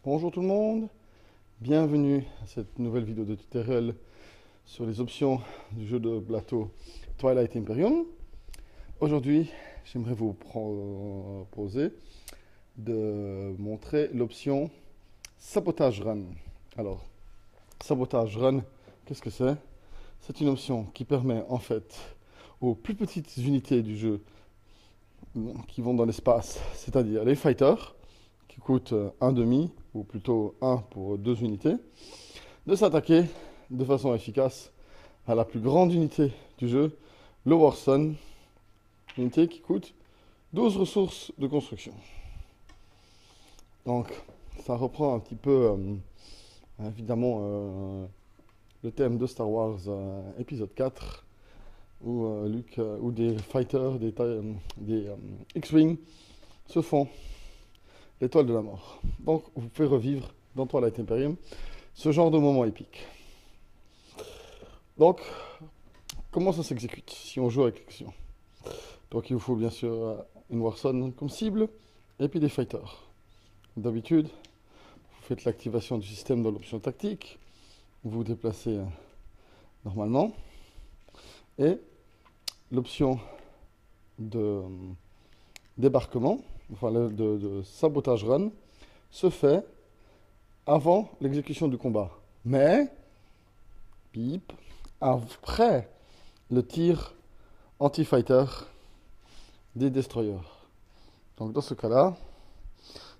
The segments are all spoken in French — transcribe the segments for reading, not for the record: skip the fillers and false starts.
Bonjour tout le monde, bienvenue à cette nouvelle vidéo de tutoriel sur les options du jeu de plateau Twilight Imperium. Aujourd'hui, j'aimerais vous proposer de montrer l'option Sabotage Run. Alors, Sabotage Run, qu'est-ce que c'est? C'est une option qui permet en fait aux plus petites unités du jeu qui vont dans l'espace, c'est-à-dire les fighters, qui coûtent un demi, ou plutôt 1 pour 2 unités, de s'attaquer de façon efficace à la plus grande unité du jeu, le Warson, unité qui coûte 12 ressources de construction. Donc, ça reprend un petit peu, évidemment, le thème de Star Wars épisode 4, où, où des fighters, des X-Wing se font l'étoile de la mort. Donc, vous pouvez revivre dans Twilight Imperium ce genre de moment épique. Donc, comment ça s'exécute si on joue avec l'action? Donc, il vous faut bien sûr une Warson comme cible et puis des fighters. D'habitude, vous faites l'activation du système dans l'option tactique, vous vous déplacez normalement et l'option de débarquement, enfin de sabotage run, se fait avant l'exécution du combat. Mais, bip, après le tir anti-fighter des destroyers. Donc dans ce cas-là,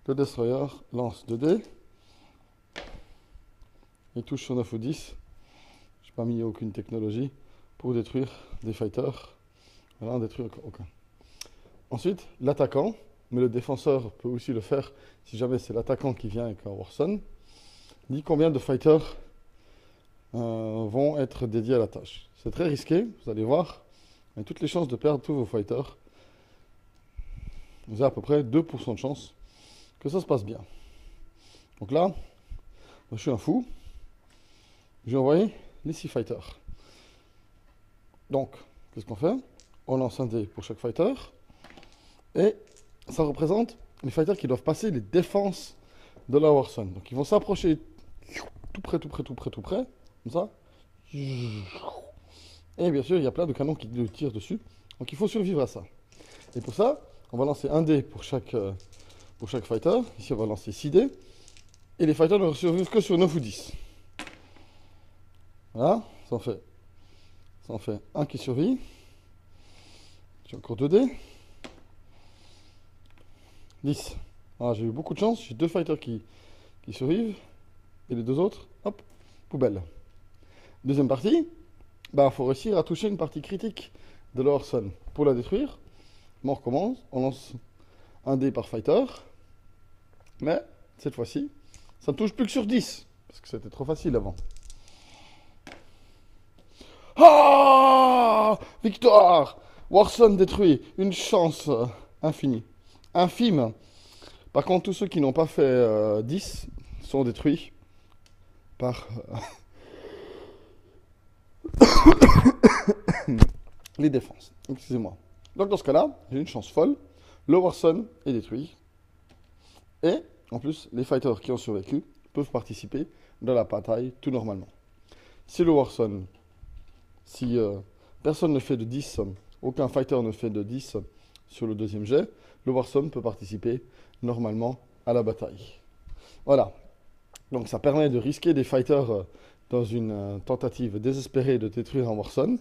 le destroyer lance 2 dés. Il touche sur 9 ou 10. Je n'ai pas mis aucune technologie pour détruire des fighters. Voilà, on détruit aucun. Ensuite, l'attaquant, mais le défenseur peut aussi le faire si jamais c'est l'attaquant qui vient avec un Warson, dit combien de fighters vont être dédiés à la tâche. C'est très risqué, vous allez voir, il y a toutes les chances de perdre tous vos fighters. Vous avez à peu près 2% de chance que ça se passe bien. Donc là, je suis un fou, j'ai envoyé les 6 fighters. Donc, qu'est-ce qu'on fait? On lance un dé pour chaque fighter, et ça représente les fighters qui doivent passer les défenses de la Warson. Donc ils vont s'approcher tout près, comme ça. Et bien sûr, il y a plein de canons qui tirent dessus. Donc il faut survivre à ça. Et pour ça, on va lancer un dé pour chaque fighter. Ici, on va lancer 6 dés. Et les fighters ne survivent que sur 9 ou 10. Voilà, ça en fait un qui survit. J'ai encore 2 dés. 10. Voilà, j'ai eu beaucoup de chance. J'ai 2 fighters qui survivent. Et les 2 autres, hop, poubelle. Deuxième partie, il faut réussir à toucher une partie critique de leur Warson. Pour la détruire, on recommence. On lance un dé par fighter. Mais, cette fois-ci, ça ne touche plus que sur 10. Parce que c'était trop facile avant. Ah, victoire! Warson détruit. Une chance infinie. Infime. Par contre, tous ceux qui n'ont pas fait 10 sont détruits par les défenses. Excusez-moi. Donc dans ce cas-là, j'ai une chance folle. Le Warson est détruit. Et en plus, les fighters qui ont survécu peuvent participer dans la bataille tout normalement. Si le Warson, si personne ne fait de 10, aucun fighter ne fait de 10 sur le deuxième jet, le Warson peut participer normalement à la bataille. Voilà. Donc ça permet de risquer des fighters dans une tentative désespérée de détruire un Warson.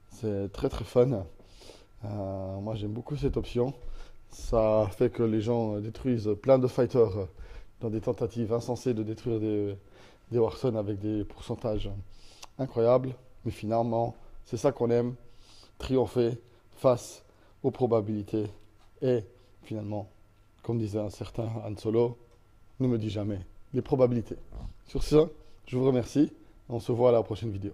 C'est très très fun. Moi j'aime beaucoup cette option. Ça fait que les gens détruisent plein de fighters dans des tentatives insensées de détruire des Warson avec des pourcentages incroyables. Mais finalement, c'est ça qu'on aime, triompher face aux probabilités. Et finalement, comme disait un certain Han Solo, ne me dis jamais les probabilités. Sur ce, je vous remercie. On se voit à la prochaine vidéo.